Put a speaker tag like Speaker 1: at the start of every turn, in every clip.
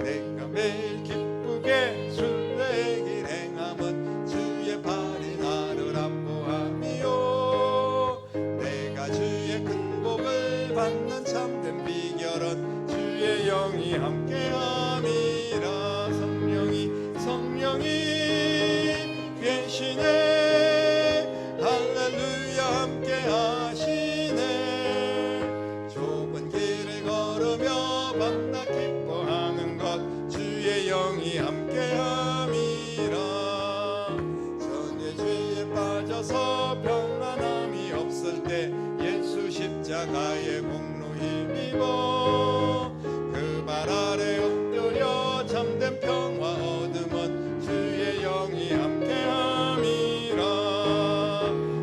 Speaker 1: 내가 매일 기쁘게 순례길 행함은 주의 발이 나를 안보함이요. 내가 주의 큰 복을 받는 참된 비결은 주의 영이 함께함이라. 성령이 계시네. 할렐루야 함께하시네. 좁은 길을 걸으며 밤낮 기뻐하는 것 주의 영이 함께함이라. 전에 죄에 빠져서 평안함이 없을 때 예수 십자가의 공로 힘입어 그 발 아래 엎드려 참된 평화 얻음은 주의 영이 함께함이라.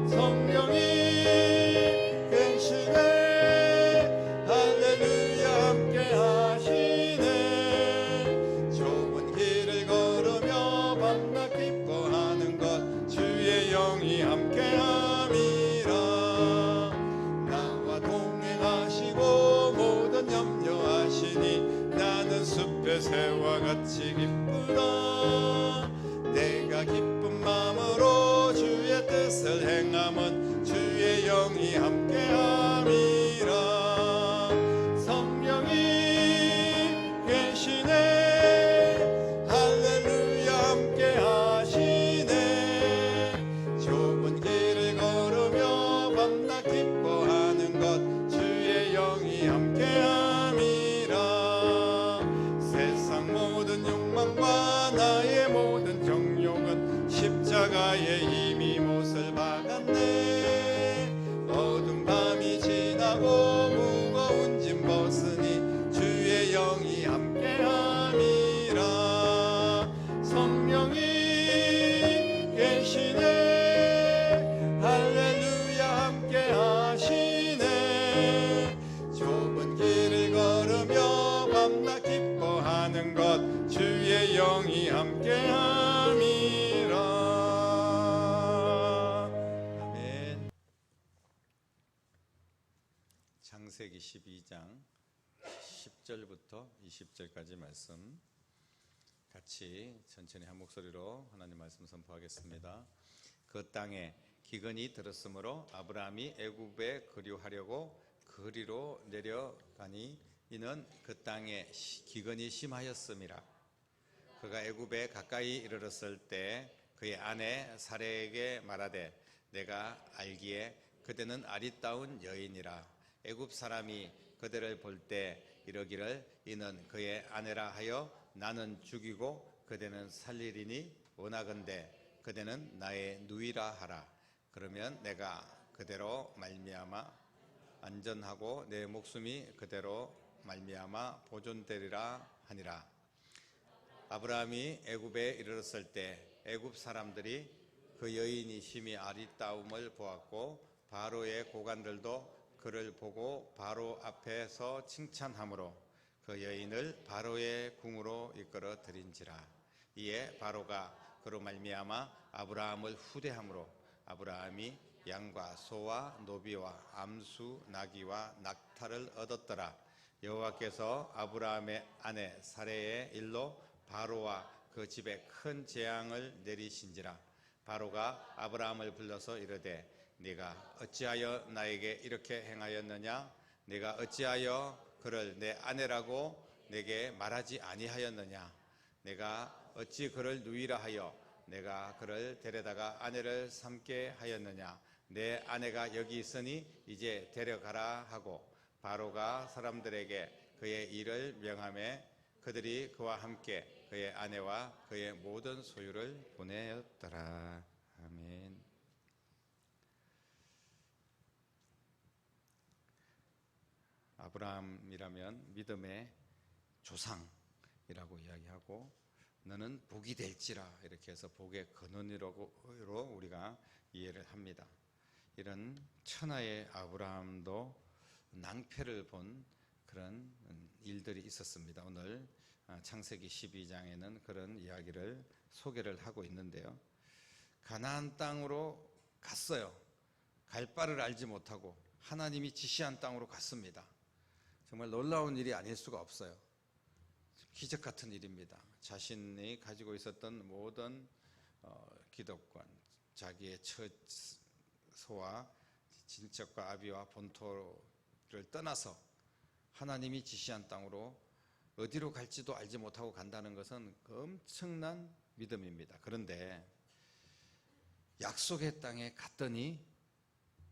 Speaker 1: 성령이 계시네. 할렐루야 함께하시네. 좁은 길을 걸으며 밤낮 기뻐하는 것 주의 영이 함께함이라. 나와 동행하시고 모든 염려하시니 나는 숲의 새와 같이 기쁘다. 내가 기쁜 마음으로 주의 뜻을 행함은 주의 영이 함께함이라. 성령이 계시네. 할렐루야 함께하시네. 좁은 길을 걸으며 밤낮 기뻐하는 것 주의 영이 함께함이라. 세상 모든 욕망과 나의 모든 정욕은 십자가에 이미 못을 박았네. 어두운 밤이 지나고 무거운 짐 벗으니 주의 영이 함께함이라. 성령이 계시네. 할렐루야 함께하시네. 좁은 길을 걸으며 밤낮 기뻐하는 것 주의 영이 함께함이라. 아멘. 창세기 12장 10절부터 20절까지 말씀 같이 천천히 한 목소리로 하나님 말씀 선포하겠습니다. 그 땅에 기근이 들었으므로 아브라함이 애굽에 거류하려고 그리로 내려가니 이는 그 땅에 기근이 심하였음이라. 그가 애굽에 가까이 이르렀을 때 그의 아내 사레에게 말하되 내가 알기에 그대는 아리따운 여인이라. 애굽 사람이 그대를 볼 때 이러기를 이는 그의 아내라 하여 나는 죽이고 그대는 살리리니 원하건대 그대는 나의 누이라 하라. 그러면 내가 그대로 말미암아 안전하고 내 목숨이 그대로 말미암아 보존되리라 하니라. 아브라함이 애굽에 이르렀을 때 애굽 사람들이 그 여인이 심히 아리따움을 보았고 바로의 고관들도 그를 보고 바로 앞에서 칭찬하므로 그 여인을 바로의 궁으로 이끌어 들인지라. 이에 바로가 그로 말미암아 아브라함을 후대함으로 아브라함이 양과 소와 노비와 암수 나귀와 낙타를 얻었더라. 여호와께서 아브라함의 아내 사레의 일로 바로와 그 집에 큰 재앙을 내리신지라. 바로가 아브라함을 불러서 이르되 네가 어찌하여 나에게 이렇게 행하였느냐? 네가 어찌하여 그를 내 아내라고 내게 말하지 아니하였느냐? 내가 어찌 그를 누이라 하여 내가 그를 데려다가 아내를 삼게 하였느냐? 내 아내가 여기 있으니 이제 데려가라 하고 바로가 사람들에게 그의 일을 명하매 그들이 그와 함께 그의 아내와 그의 모든 소유를 보내었더라. 아멘. 아브라함이라면 믿음의 조상이라고 이야기하고 너는 복이 될지라 이렇게 해서 복의 근원으로 우리가 이해를 합니다. 이런 천하의 아브라함도 낭패를 본 그런 일들이 있었습니다. 오늘 창세기 12장에는 그런 이야기를 소개를 하고 있는데요. 가나안 땅으로 갔어요. 갈 바를 알지 못하고 하나님이 지시한 땅으로 갔습니다. 정말 놀라운 일이 아닐 수가 없어요. 기적 같은 일입니다. 자신이 가지고 있었던 모든 기득권, 자기의 처소와 친척과 아비와 본토를 떠나서 하나님이 지시한 땅으로 어디로 갈지도 알지 못하고 간다는 것은 엄청난 믿음입니다. 그런데 약속의 땅에 갔더니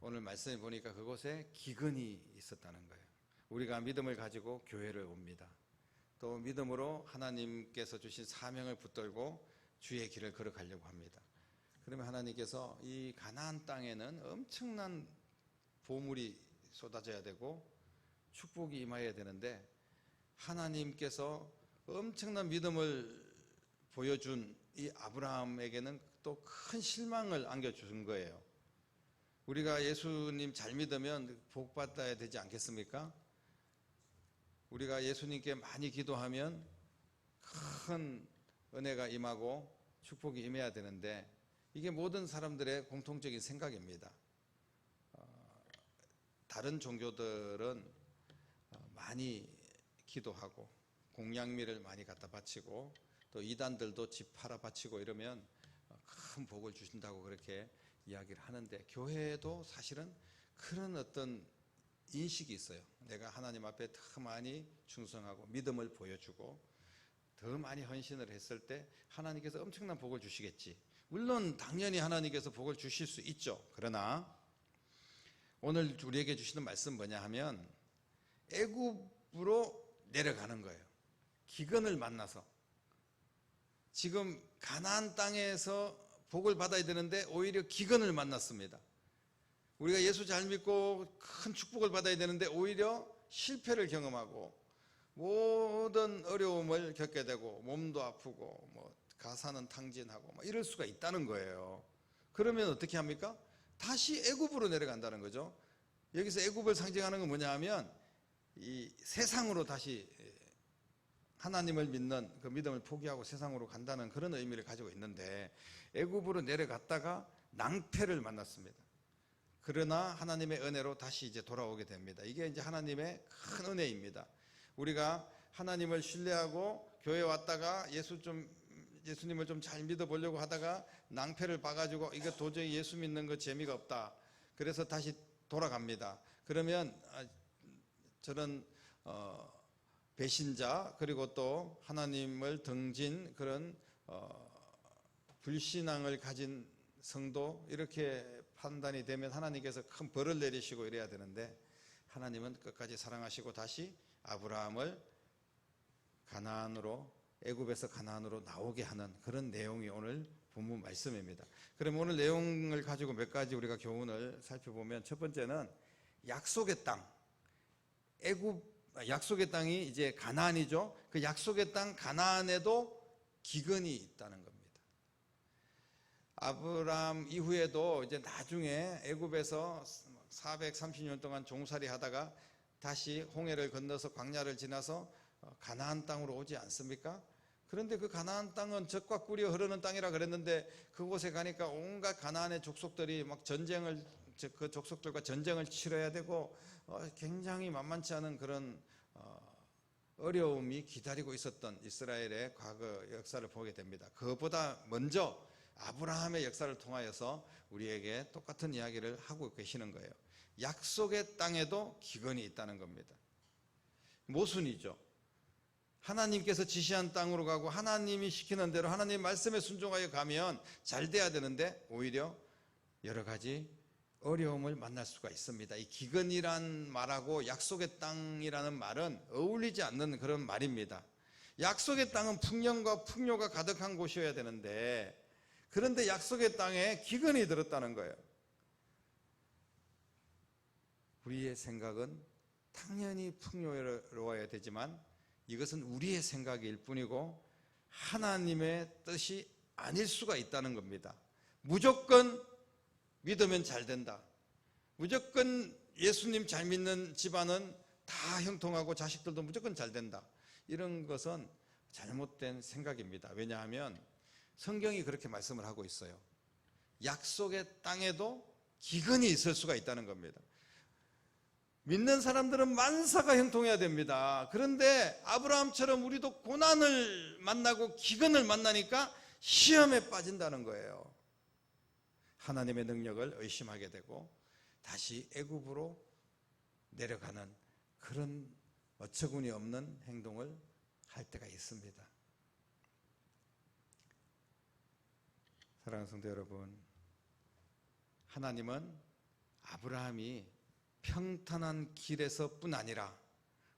Speaker 1: 오늘 말씀에 보니까 그곳에 기근이 있었다는 거예요. 우리가 믿음을 가지고 교회를 옵니다. 또 믿음으로 하나님께서 주신 사명을 붙들고 주의 길을 걸어가려고 합니다. 그러면 하나님께서 이 가나안 땅에는 엄청난 보물이 쏟아져야 되고 축복이 임하여야 되는데 하나님께서 엄청난 믿음을 보여준 이 아브라함에게는 또 큰 실망을 안겨준 거예요. 우리가 예수님 잘 믿으면 복 받아야 되지 않겠습니까? 우리가 예수님께 많이 기도하면 큰 은혜가 임하고 축복이 임해야 되는데 이게 모든 사람들의 공통적인 생각입니다. 다른 종교들은 많이 기도하고 공양미를 많이 갖다 바치고 또 이단들도 집 팔아 바치고 이러면 큰 복을 주신다고 그렇게 이야기를 하는데 교회도 사실은 그런 어떤 인식이 있어요. 내가 하나님 앞에 더 많이 충성하고 믿음을 보여주고 더 많이 헌신을 했을 때 하나님께서 엄청난 복을 주시겠지. 물론 당연히 하나님께서 복을 주실 수 있죠. 그러나 오늘 우리에게 주시는 말씀 뭐냐 하면 애굽으로 내려가는 거예요. 기근을 만나서 지금 가나안 땅에서 복을 받아야 되는데 오히려 기근을 만났습니다. 우리가 예수 잘 믿고 큰 축복을 받아야 되는데 오히려 실패를 경험하고 모든 어려움을 겪게 되고 몸도 아프고 뭐 가사는 탕진하고 뭐 이럴 수가 있다는 거예요. 그러면 어떻게 합니까? 다시 애굽으로 내려간다는 거죠. 여기서 애굽을 상징하는 건 뭐냐 하면 이 세상으로 다시 하나님을 믿는 그 믿음을 포기하고 세상으로 간다는 그런 의미를 가지고 있는데 애굽으로 내려갔다가 낭패를 만났습니다. 그러나 하나님의 은혜로 다시 이제 돌아오게 됩니다. 이게 이제 하나님의 큰 은혜입니다. 우리가 하나님을 신뢰하고 교회 왔다가 예수님을 좀 잘 믿어보려고 하다가 낭패를 봐가지고 이거 도저히 예수 믿는 거 재미가 없다. 그래서 다시 돌아갑니다. 그러면 저는 배신자 그리고 또 하나님을 등진 그런 불신앙을 가진 성도 이렇게 판단이 되면 하나님께서 큰 벌을 내리시고 이래야 되는데 하나님은 끝까지 사랑하시고 다시 아브라함을 가나안으로 애굽에서 가나안으로 나오게 하는 그런 내용이 오늘 본문 말씀입니다. 그럼 오늘 내용을 가지고 몇 가지 우리가 교훈을 살펴보면 첫 번째는 약속의 땅 약속의 땅이 이제 가나안이죠. 그 약속의 땅 가나안에도 기근이 있다는 겁니다. 아브라함 이후에도 이제 나중에 애굽에서 430년 동안 종살이 하다가 다시 홍해를 건너서 광야를 지나서 가나안 땅으로 오지 않습니까? 그런데 그 가나안 땅은 젖과 꿀이 흐르는 땅이라 그랬는데 그곳에 가니까 온갖 가나안의 족속들이 막 그 족속들과 전쟁을 치러야 되고 굉장히 만만치 않은 그런 어려움이 기다리고 있었던 이스라엘의 과거 역사를 보게 됩니다. 그것보다 먼저 아브라함의 역사를 통하여서 우리에게 똑같은 이야기를 하고 계시는 거예요. 약속의 땅에도 기근이 있다는 겁니다. 모순이죠. 하나님께서 지시한 땅으로 가고 하나님이 시키는 대로 하나님 말씀에 순종하여 가면 잘 돼야 되는데 오히려 여러 가지 어려움을 만날 수가 있습니다. 이 기근이란 말하고 약속의 땅이라는 말은 어울리지 않는 그런 말입니다. 약속의 땅은 풍년과 풍요가 가득한 곳이어야 되는데 그런데 약속의 땅에 기근이 들었다는 거예요. 우리의 생각은 당연히 풍요로워야 되지만 이것은 우리의 생각일 뿐이고 하나님의 뜻이 아닐 수가 있다는 겁니다. 무조건 믿으면 잘 된다. 무조건 예수님 잘 믿는 집안은 다 형통하고 자식들도 무조건 잘 된다. 이런 것은 잘못된 생각입니다. 왜냐하면 성경이 그렇게 말씀을 하고 있어요. 약속의 땅에도 기근이 있을 수가 있다는 겁니다. 믿는 사람들은 만사가 형통해야 됩니다. 그런데 아브라함처럼 우리도 고난을 만나고 기근을 만나니까 시험에 빠진다는 거예요. 하나님의 능력을 의심하게 되고 다시 애굽으로 내려가는 그런 어처구니 없는 행동을 할 때가 있습니다. 사랑하는 성도 여러분, 하나님은 아브라함이 평탄한 길에서뿐 아니라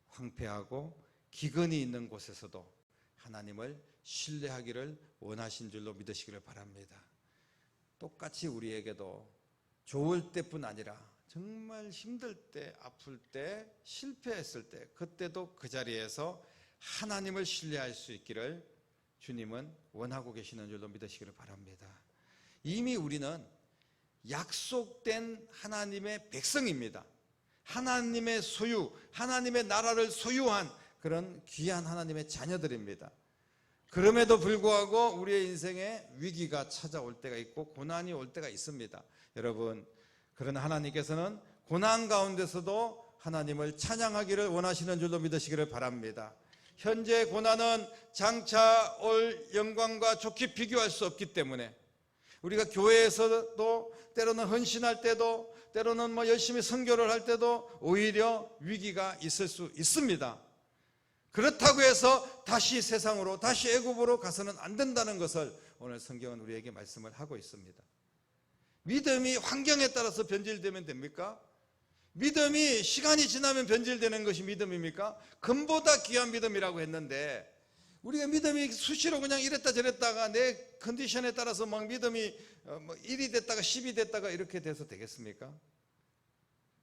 Speaker 1: 황폐하고 기근이 있는 곳에서도 하나님을 신뢰하기를 원하신 줄로 믿으시기를 바랍니다. 똑같이 우리에게도 좋을 때뿐 아니라 정말 힘들 때, 아플 때, 실패했을 때, 그때도 그 자리에서 하나님을 신뢰할 수 있기를 주님은 원하고 계시는 줄로 믿으시기를 바랍니다. 이미 우리는 약속된 하나님의 백성입니다. 하나님의 소유, 하나님의 나라를 소유한 그런 귀한 하나님의 자녀들입니다. 그럼에도 불구하고 우리의 인생에 위기가 찾아올 때가 있고 고난이 올 때가 있습니다. 여러분, 그러나 하나님께서는 고난 가운데서도 하나님을 찬양하기를 원하시는 줄로 믿으시기를 바랍니다. 현재 고난은 장차 올 영광과 좋게 비교할 수 없기 때문에 우리가 교회에서도 때로는 헌신할 때도 때로는 열심히 선교를 할 때도 오히려 위기가 있을 수 있습니다. 그렇다고 해서 다시 세상으로 다시 애굽으로 가서는 안 된다는 것을 오늘 성경은 우리에게 말씀을 하고 있습니다. 믿음이 환경에 따라서 변질되면 됩니까? 믿음이 시간이 지나면 변질되는 것이 믿음입니까? 금보다 귀한 믿음이라고 했는데 우리가 믿음이 수시로 그냥 이랬다 저랬다가 내 컨디션에 따라서 막 믿음이 1이 됐다가 10이 됐다가 이렇게 돼서 되겠습니까?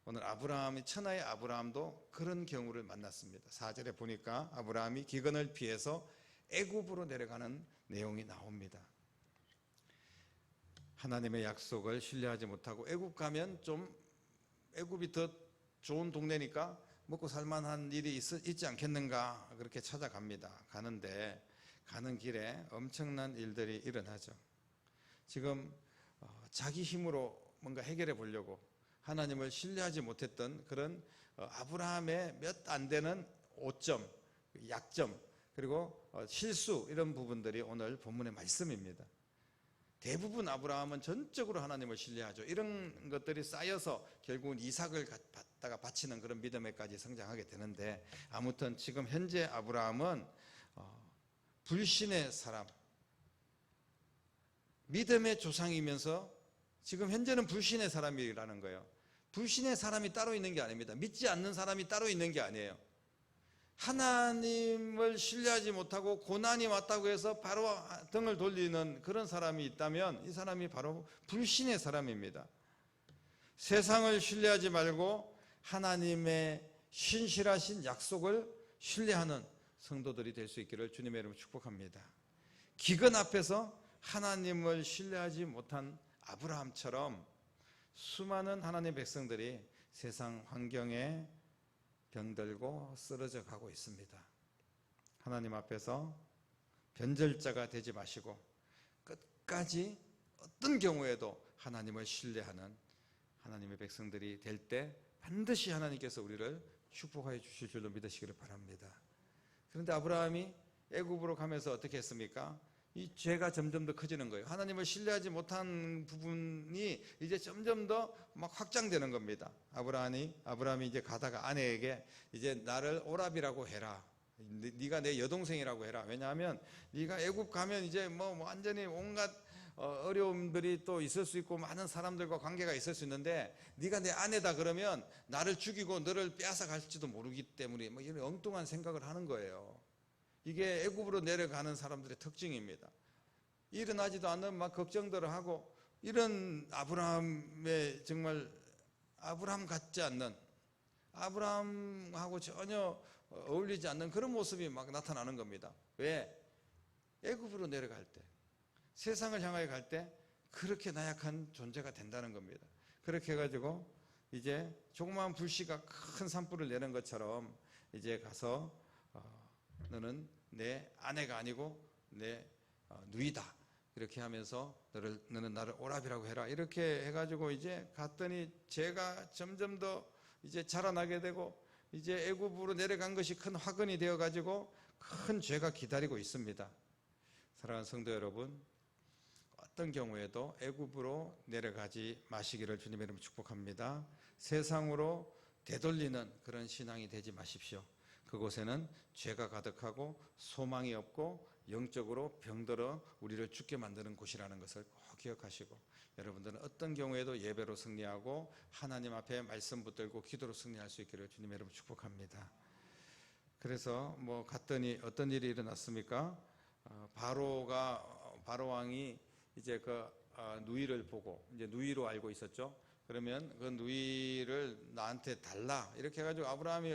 Speaker 1: 오늘 아브라함이 천하의 아브라함도 그런 경우를 만났습니다. 4절에 보니까 아브라함이 기근을 피해서 애굽으로 내려가는 내용이 나옵니다. 하나님의 약속을 신뢰하지 못하고 애굽 가면 좀 애굽이 더 좋은 동네니까 먹고 살만한 일이 있지 않겠는가 그렇게 찾아갑니다. 가는데 가는 길에 엄청난 일들이 일어나죠. 지금 자기 힘으로 뭔가 해결해 보려고 하나님을 신뢰하지 못했던 그런 아브라함의 몇 안 되는 오점, 약점, 그리고 실수 이런 부분들이 오늘 본문의 말씀입니다. 대부분 아브라함은 전적으로 하나님을 신뢰하죠. 이런 것들이 쌓여서 결국은 이삭을 갖다가 바치는 그런 믿음에까지 성장하게 되는데 아무튼 지금 현재 아브라함은 불신의 사람, 믿음의 조상이면서 지금 현재는 불신의 사람이라는 거예요. 불신의 사람이 따로 있는 게 아닙니다. 믿지 않는 사람이 따로 있는 게 아니에요. 하나님을 신뢰하지 못하고 고난이 왔다고 해서 바로 등을 돌리는 그런 사람이 있다면 이 사람이 바로 불신의 사람입니다. 세상을 신뢰하지 말고 하나님의 신실하신 약속을 신뢰하는 성도들이 될 수 있기를 주님의 이름으로 축복합니다. 기근 앞에서 하나님을 신뢰하지 못한 아브라함처럼 수많은 하나님의 백성들이 세상 환경에 병들고 쓰러져 가고 있습니다. 하나님 앞에서 변절자가 되지 마시고 끝까지 어떤 경우에도 하나님을 신뢰하는 하나님의 백성들이 될 때 반드시 하나님께서 우리를 축복하여 주실 줄로 믿으시기를 바랍니다. 그런데 아브라함이 애굽으로 가면서 어떻게 했습니까? 이 죄가 점점 더 커지는 거예요. 하나님을 신뢰하지 못한 부분이 이제 점점 더 막 확장되는 겁니다. 아브라함이 이제 가다가 아내에게 이제 나를 오라비라고 해라. 네가 내 여동생이라고 해라. 왜냐하면 네가 애굽 가면 이제 완전히 온갖 어려움들이 또 있을 수 있고 많은 사람들과 관계가 있을 수 있는데 네가 내 아내다 그러면 나를 죽이고 너를 빼앗아 갈지도 모르기 때문에 이런 엉뚱한 생각을 하는 거예요. 이게 애굽으로 내려가는 사람들의 특징입니다. 일어나지도 않는 막 걱정들을 하고 이런 아브라함의 정말 아브라함 같지 않는 아브라함하고 전혀 어울리지 않는 그런 모습이 막 나타나는 겁니다. 왜? 애굽으로 내려갈 때 세상을 향하여 갈 때 그렇게 나약한 존재가 된다는 겁니다. 그렇게 해가지고 이제 조그마한 불씨가 큰 산불을 내는 것처럼 이제 가서 너는 내 아내가 아니고 내 누이다. 이렇게 하면서 너는 나를 오라비라고 해라. 이렇게 해가지고 이제 갔더니 죄가 점점 더 이제 자라나게 되고 이제 애굽으로 내려간 것이 큰 화근이 되어 가지고 큰 죄가 기다리고 있습니다. 사랑하는 성도 여러분, 어떤 경우에도 애굽으로 내려가지 마시기를 주님의 이름으로 축복합니다. 세상으로 되돌리는 그런 신앙이 되지 마십시오. 그곳에는 죄가 가득하고 소망이 없고 영적으로 병들어 우리를 죽게 만드는 곳이라는 것을 꼭 기억하시고, 여러분들은 어떤 경우에도 예배로 승리하고 하나님 앞에 말씀 붙들고 기도로 승리할 수 있기를 주님의 이름으로 축복합니다. 그래서 갔더니 어떤 일이 일어났습니까? 바로 왕이 이제 누이를 보고, 이제 누이로 알고 있었죠. 그러면 그 누이를 나한테 달라 이렇게 해가지고 아브라함이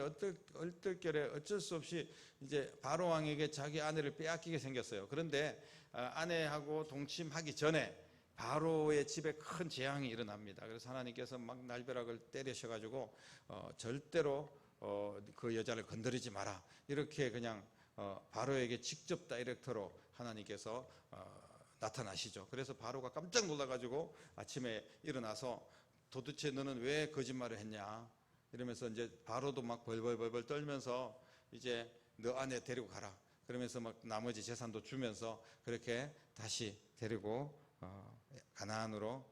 Speaker 1: 얼떨결에 어쩔 수 없이 이제 바로 왕에게 자기 아내를 빼앗기게 생겼어요. 그런데 아내하고 동침하기 전에 바로의 집에 큰 재앙이 일어납니다. 그래서 하나님께서 막 날벼락을 때리셔가지고 절대로 그 여자를 건드리지 마라 이렇게 그냥 바로에게 직접 다이렉터로 하나님께서 나타나시죠. 그래서 바로가 깜짝 놀라가지고 아침에 일어나서 도대체 너는 왜 거짓말을 했냐 이러면서 이제 바로도 막 벌벌 떨면서 이제 너 아내 데리고 가라 그러면서 막 나머지 재산도 주면서 그렇게 다시 데리고 가나안으로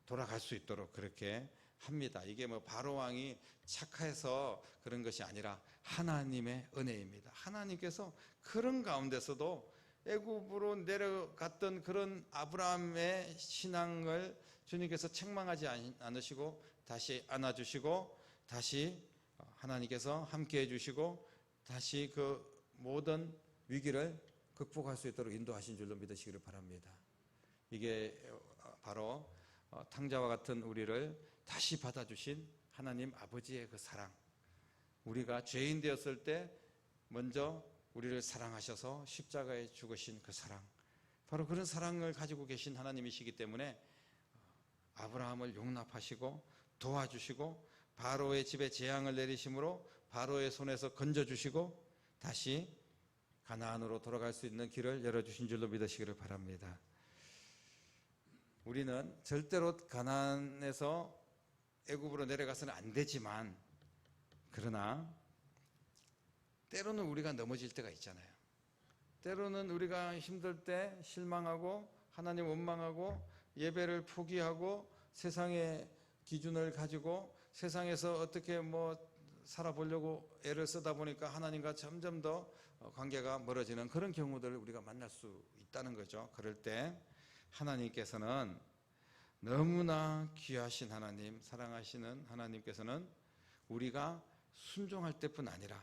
Speaker 1: 돌아갈 수 있도록 그렇게 합니다. 이게 바로 왕이 착해서 그런 것이 아니라 하나님의 은혜입니다. 하나님께서 그런 가운데서도 애굽으로 내려갔던 그런 아브라함의 신앙을 주님께서 책망하지 않으시고 다시 안아주시고 다시 하나님께서 함께 해주시고 다시 그 모든 위기를 극복할 수 있도록 인도하신 줄로 믿으시기를 바랍니다. 이게 바로 탕자와 같은 우리를 다시 받아주신 하나님 아버지의 그 사랑, 우리가 죄인 되었을 때 먼저 우리를 사랑하셔서 십자가에 죽으신 그 사랑, 바로 그런 사랑을 가지고 계신 하나님이시기 때문에 아브라함을 용납하시고 도와주시고 바로의 집에 재앙을 내리심으로 바로의 손에서 건져주시고 다시 가나안으로 돌아갈 수 있는 길을 열어주신 줄로 믿으시기를 바랍니다. 우리는 절대로 가나안에서 애굽으로 내려가서는 안 되지만, 그러나 때로는 우리가 넘어질 때가 있잖아요. 때로는 우리가 힘들 때 실망하고 하나님 원망하고 예배를 포기하고 세상의 기준을 가지고 세상에서 어떻게 살아보려고 애를 쓰다 보니까 하나님과 점점 더 관계가 멀어지는 그런 경우들을 우리가 만날 수 있다는 거죠. 그럴 때 하나님께서는 너무나 귀하신 하나님, 사랑하시는 하나님께서는 우리가 순종할 때뿐 아니라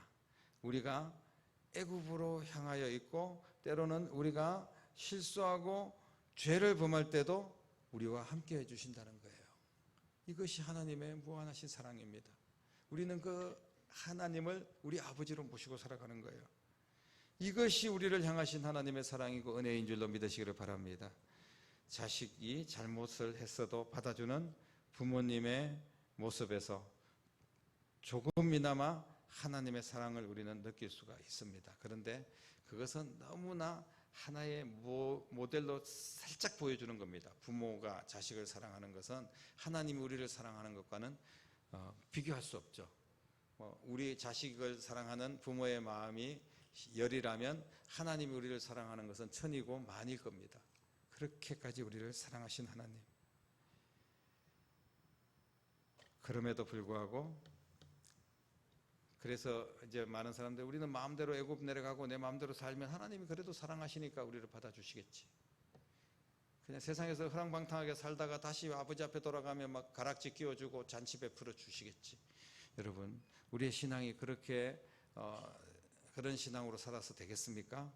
Speaker 1: 우리가 애굽으로 향하여 있고 때로는 우리가 실수하고 죄를 범할 때도 우리와 함께 해주신다는 거예요. 이것이 하나님의 무한하신 사랑입니다. 우리는 그 하나님을 우리 아버지로 모시고 살아가는 거예요. 이것이 우리를 향하신 하나님의 사랑이고 은혜인 줄로 믿으시기를 바랍니다. 자식이 잘못을 했어도 받아주는 부모님의 모습에서 조금이나마 하나님의 사랑을 우리는 느낄 수가 있습니다. 그런데 그것은 너무나 하나의 모델로 살짝 보여주는 겁니다. 부모가 자식을 사랑하는 것은 하나님이 우리를 사랑하는 것과는 비교할 수 없죠. 우리 자식을 사랑하는 부모의 마음이 열이라면 하나님이 우리를 사랑하는 것은 천이고 만일 겁니다. 그렇게까지 우리를 사랑하신 하나님. 그럼에도 불구하고 그래서 이제 많은 사람들 우리는 마음대로 애굽 내려가고 내 마음대로 살면 하나님이 그래도 사랑하시니까 우리를 받아주시겠지. 그냥 세상에서 허랑방탕하게 살다가 다시 아버지 앞에 돌아가면 막 가락지 끼워주고 잔치 베풀어 주시겠지. 여러분, 우리의 신앙이 그렇게 그런 신앙으로 살아서 되겠습니까?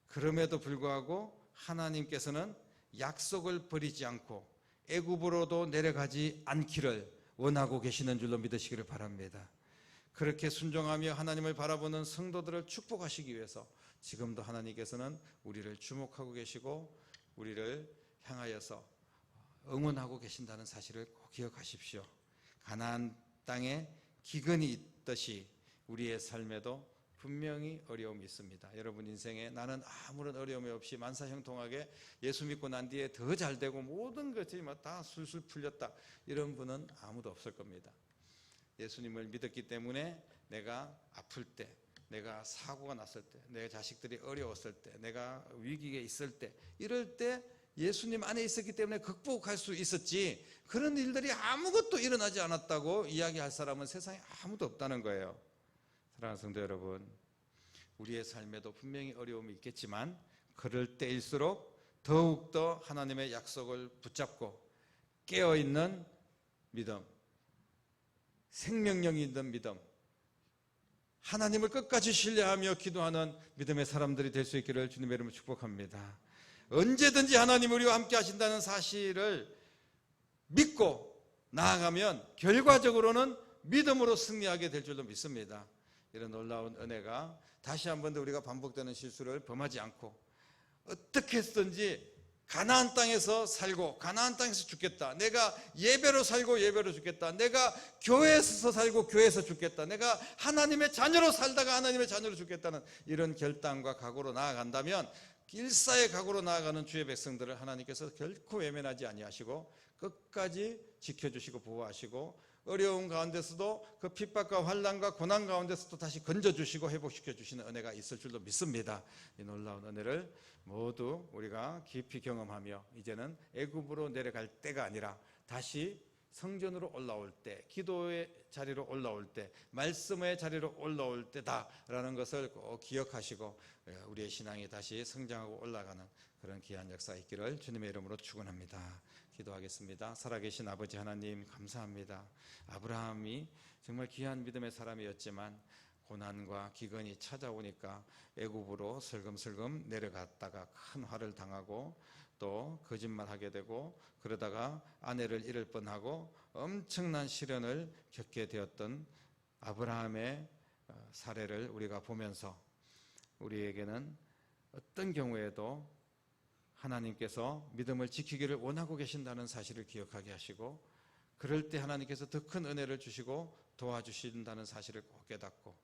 Speaker 1: 그럼에도 불구하고 하나님께서는 약속을 버리지 않고 애굽으로도 내려가지 않기를 원하고 계시는 줄로 믿으시기를 바랍니다. 그렇게 순종하며 하나님을 바라보는 성도들을 축복하시기 위해서 지금도 하나님께서는 우리를 주목하고 계시고 우리를 향하여서 응원하고 계신다는 사실을 꼭 기억하십시오. 가나안 땅에 기근이 있듯이 우리의 삶에도 분명히 어려움이 있습니다. 여러분 인생에 나는 아무런 어려움이 없이 만사형통하게 예수 믿고 난 뒤에 더 잘되고 모든 것이 다 술술 풀렸다, 이런 분은 아무도 없을 겁니다. 예수님을 믿었기 때문에 내가 아플 때, 내가 사고가 났을 때, 내 자식들이 어려웠을 때, 내가 위기에 있을 때, 이럴 때 예수님 안에 있었기 때문에 극복할 수 있었지, 그런 일들이 아무것도 일어나지 않았다고 이야기할 사람은 세상에 아무도 없다는 거예요. 사랑하는 성도 여러분, 우리의 삶에도 분명히 어려움이 있겠지만 그럴 때일수록 더욱더 하나님의 약속을 붙잡고 깨어있는 믿음, 생명력이 있는 믿음, 하나님을 끝까지 신뢰하며 기도하는 믿음의 사람들이 될 수 있기를 주님의 이름으로 축복합니다. 언제든지 하나님 우리와 함께 하신다는 사실을 믿고 나아가면 결과적으로는 믿음으로 승리하게 될 줄로 믿습니다. 이런 놀라운 은혜가 다시 한 번 더 우리가 반복되는 실수를 범하지 않고 어떻게 했든지 가나안 땅에서 살고 가나안 땅에서 죽겠다, 내가 예배로 살고 예배로 죽겠다, 내가 교회에서 살고 교회에서 죽겠다, 내가 하나님의 자녀로 살다가 하나님의 자녀로 죽겠다는 이런 결단과 각오로 나아간다면, 일사의 각오로 나아가는 주의 백성들을 하나님께서 결코 외면하지 아니하시고 끝까지 지켜주시고 보호하시고 어려운 가운데서도 그 핍박과 환난과 고난 가운데서도 다시 건져주시고 회복시켜 주시는 은혜가 있을 줄로 믿습니다. 이 놀라운 은혜를 모두 우리가 깊이 경험하며 이제는 애굽으로 내려갈 때가 아니라 다시 성전으로 올라올 때, 기도의 자리로 올라올 때, 말씀의 자리로 올라올 때다라는 것을 꼭 기억하시고 우리의 신앙이 다시 성장하고 올라가는 그런 귀한 역사 있기를 주님의 이름으로 축원합니다. 기도하겠습니다. 살아계신 아버지 하나님, 감사합니다. 아브라함이 정말 귀한 믿음의 사람이었지만 고난과 기근이 찾아오니까 애굽으로 슬금슬금 내려갔다가 큰 화를 당하고 또 거짓말하게 되고 그러다가 아내를 잃을 뻔하고 엄청난 시련을 겪게 되었던 아브라함의 사례를 우리가 보면서 우리에게는 어떤 경우에도 하나님께서 믿음을 지키기를 원하고 계신다는 사실을 기억하게 하시고, 그럴 때 하나님께서 더 큰 은혜를 주시고 도와주신다는 사실을 꼭 깨닫고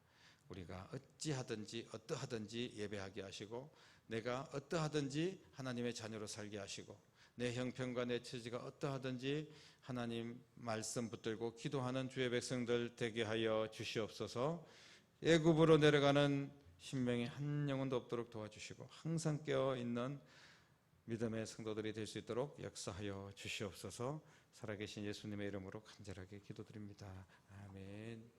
Speaker 1: 우리가 어찌하든지 어떠하든지 예배하게 하시고 내가 어떠하든지 하나님의 자녀로 살게 하시고 내 형편과 내 처지가 어떠하든지 하나님 말씀 붙들고 기도하는 주의 백성들 되게 하여 주시옵소서. 애굽으로 내려가는 신명이 한 영혼도 없도록 도와주시고 항상 깨어있는 믿음의 성도들이 될 수 있도록 역사하여 주시옵소서. 살아계신 예수님의 이름으로 간절하게 기도드립니다. 아멘.